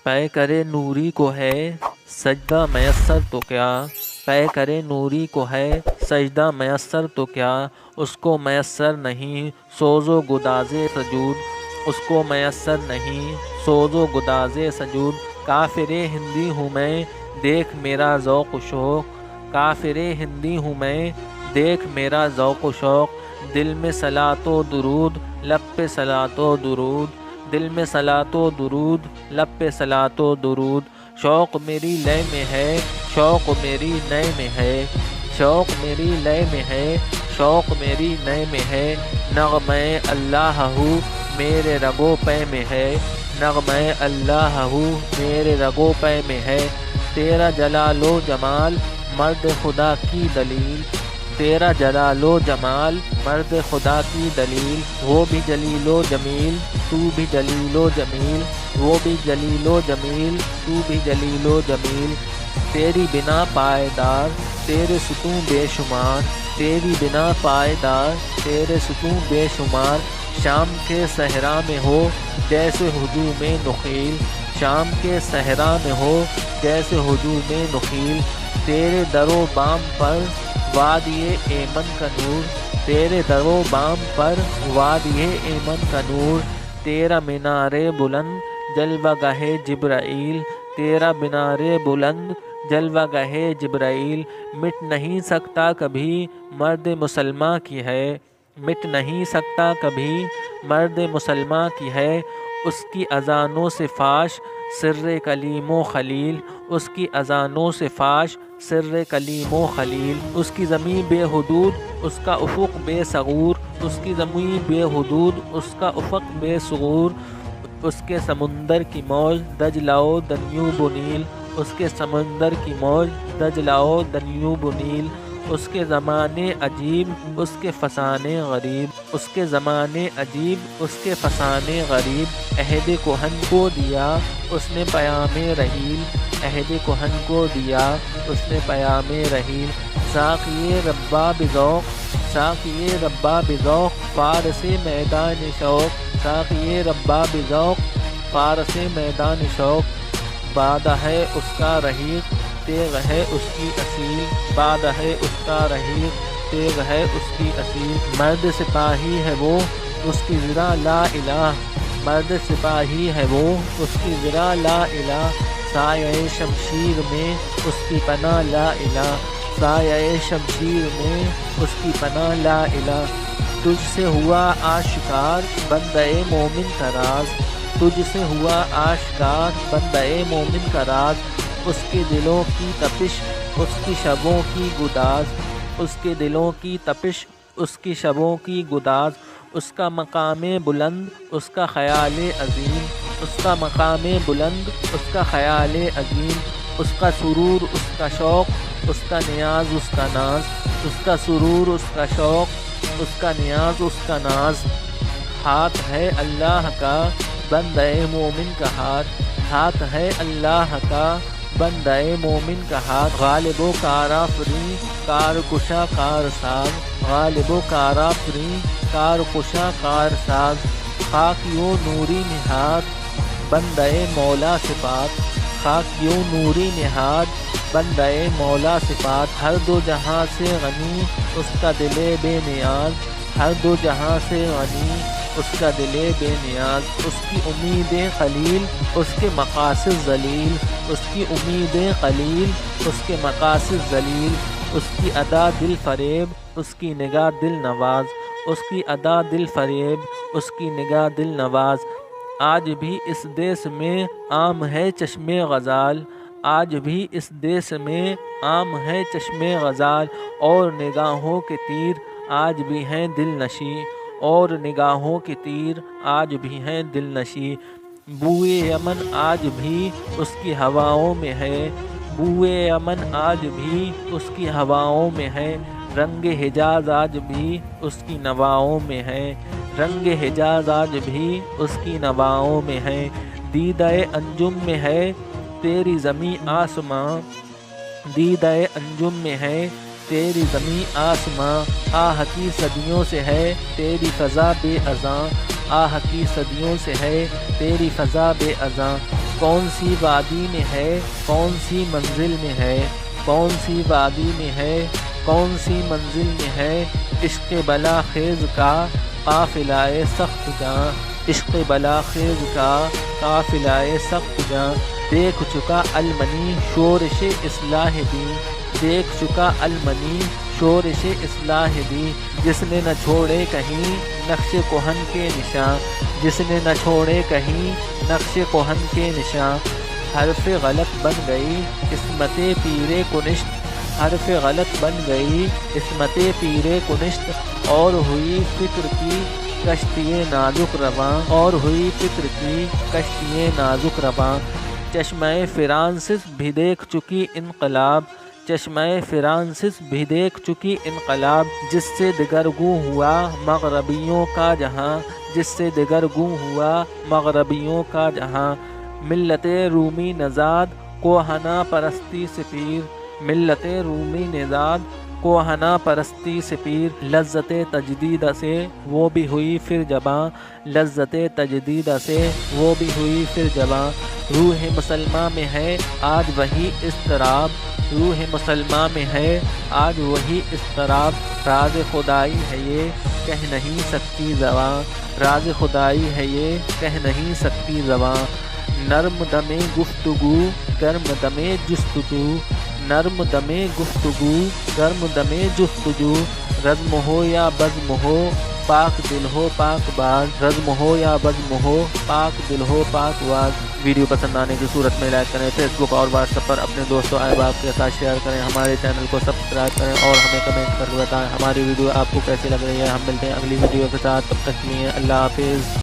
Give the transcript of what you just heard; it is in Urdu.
پے کرے نوری کو ہے سجدہ میسر تو کیا، پے کرے نوری کو ہے سجدہ میسر تو کیا، اس کو میسر نہیں سوز و گداز سجود، اس کو میسر نہیں سوز و گداز سجود۔ کافر ہندی ہوں میں دیکھ میرا ذوق و شوق، کافر ہندی ہوں میں دیکھ میرا ذوق و شوق، دل میں صلاۃ و درود لب پہ صلاۃ و درود، دل میں صلاۃ و درود لب پہ صلاۃ و درود۔ شوق میری لے میں ہے شوق میری نئے میں ہے، شوق میری لے میں ہے شوق میری نئے میں ہے، نغمہ اللہ ہو میرے رگو پے میں ہے، نغمہ اللہ ہو میرے رگو پے میں ہے۔ تیرا جلال و جمال مرد خدا کی دلیل، تیرا جلال و جمال مرد خدا کی دلیل، وہ بھی جلیل و جمیل تو بھی جلیل و جمیل، وہ بھی جلیل و جمیل تو بھی جلیل و جمیل۔ تیری بنا پائیدار تیرے ستون بے شمار، تیری بنا پائیدار تیرے ستون بے شمار، شام کے صحرا میں ہو جیسے ہجوم نخیل، شام کے صحرا میں ہو جیسے ہجوم نخیل۔ تیرے در و بام پر وادی ایمن کا نور، تیرے در و بام پر وادی ایمن کا نور، تیرا مینار بلند جلوہ گاہ جبرائیل، تیرا مینار بلند جلوہ گاہ جبرائیل۔ مٹ نہیں سکتا کبھی مرد مسلمہ کی ہے، مٹ نہیں سکتا کبھی مرد مسلمہ کی ہے، اس کی اذانوں سے فاش سر کلیم و خلیل، اس کی اذانوں سے فاش سر کلیم و خلیل۔ اس کی زمین بے حدود اس کا افق بے ثغور، اس کی زمین بے حدود اس کا افق بے ثغور، اس کے سمندر کی موج دجلہ و دنیوب و نیل، اس کے سمندر کی موج دجلہ و دنیوب و نیل۔ اس کے زمانے عجیب اس کے فسانے غریب، اس کے زمانے عجیب اس کے فسانے غریب۔ عہد کہن کو دیا اس نے پیام رحیل، عہد کہن کو دیا اس نے پیام رحیل۔ ساقی رباب ذوق ساقی رباب ذوق فارس میدان شوق، ساقی رباب ذوق فارس میدان شوق۔ باد ہے اس کا رحیق تیغ ہے اس کی اصیل، باد ہے اس کا رحیق تیغ ہے اس کی اصیل۔ مرد سپاہی ہے وہ اس کی ذرا لا الہ، مرد سپاہی ہے وہ اس کی ذرا لا الہ، سایہ شمشیر میں اس کی پناہ لا الہ، سایہ شمشیر میں اس کی پناہ لا الہ۔ تجھ سے ہوا آشکار بندہ مومن کا راز، تجھ سے ہوا آشکار بندہ مومن کا راز، اس کے دلوں کی تپش اس کی شبوں کی گداز، اس کے دلوں کی تپش اس کی شبوں کی گداز۔ اس کا مقام بلند اس کا خیال عظیم، اس کا مقام بلند اس کا خیال عظیم، اس کا سرور اس کا شوق اس کا نیاز اس کا ناز، اس کا سرور اس کا شوق اس کا نیاز اس کا ناز۔ ہاتھ ہے اللہ کا بندہ مومن کا ہاتھ، ہاتھ ہے اللہ کا بندہ مومن کا ہاتھ۔ غالب و کارآفریں کارکشا کارساز، غالب و کارآفریں کارکشا کارساز۔ خاکیوں نوری نہاد بندہ مولا صفات، خاکیوں نوری نہاد بندہ مولا صفات۔ ہر دو جہاں سے غنی اس کا دل بے نیاز، ہر دو جہاں سے غنی اس کا دل بے نیاز۔ اس کی امید خلیل اس کے مقاصد ذلیل، اس کی امید خلیل اس کے مقاصد ذلیل۔ اس کی ادا دل فریب اس کی نگاہ دل نواز، اس کی ادا دل فریب اس کی نگاہ دل نواز۔ آج بھی اس دیس میں عام ہے چشم غزال، آج بھی اس دیس میں عام ہے چشم غزال، اور نگاہوں کے تیر آج بھی ہیں دل نشیں، اور نگاہوں کے تیر آج بھی ہیں دل نشیں۔ بوئے یمن آج بھی اس کی ہواؤں میں ہے، بوئے یمن آج بھی اس کی ہواؤں میں ہے، رنگ حجاز آج بھی اس کی نواؤں میں ہے، رنگ حجاز آج بھی اس کی نواؤں میں ہے۔ دیدہ انجم میں ہے تیری زمیں آسماں، دیدہ انجم میں ہے تیری زمیں آسماں، آہ کی صدیوں سے ہے تیری فضا بے اذاں، آہ کی صدیوں سے ہے تیری فضا بے اذاں۔ کون سی وادی میں ہے کون سی منزل میں ہے کون سی وادی میں ہے کون سی منزل میں ہے عشق بلا خیز کا قافلہ سخت جاں عشق بلا خیز کا قافلہ سخت جاں دیکھ چکا المنی شورش اصلاح دین دیکھ چکا المنی شورش اصلاح دی جس نے نہ چھوڑے کہیں نقش کہن کے نشاں جس نے نہ چھوڑے کہیں نقش کہن کے نشاں حرف غلط بن گئی عصمت پیر کنشت حرف غلط بن گئی عصمت پیر کنشت اور ہوئی فکر کی کشتی نازک رواں اور ہوئی فکر کی کشتی نازک رواں چشمہ فرانسس بھی دیکھ چکی انقلاب چشمہ فرانسس بھی دیکھ چکی انقلاب جس سے دگرگوں ہوا مغربیوں کا جہاں جس سے دگرگوں ہوا مغربیوں کا جہاں ملت رومی نژاد کوہنا پرستی سپیر ملت رومی نژاد کوہنا پرستی سپیر لذت تجدید سے وہ بھی ہوئی پھر جباں لذت تجدید سے وہ بھی ہوئی پھر جباں روح مسلمہ میں ہے آج وہی اضطراب روح مسلمہ میں ہے آج وہی اضطراب راز خدائی ہے یہ کہہ نہیں سکتی زباں راز خدائی ہے یہ کہہ نہیں سکتی زباں نرم دم گفتگو گرم دم جستجو نرم دم گفتگو گرم دم جستجو رزم ہو یا بزم ہو پاک دل ہو پاک باز رزم ہو یا بزم ہو پاک دل ہو پاک باز ویڈیو پسند آنے کی صورت میں لائک کریں فیس بک اور واٹس ایپ پر اپنے دوستوں احباب کے ساتھ شیئر کریں ہمارے چینل کو سبسکرائب کریں اور ہمیں کمنٹ کر کے بتائیں ہماری ویڈیو آپ کو کیسی لگ رہی ہے ہم ملتے ہیں اگلی ویڈیو کے ساتھ تب تک کے لیے اللہ حافظ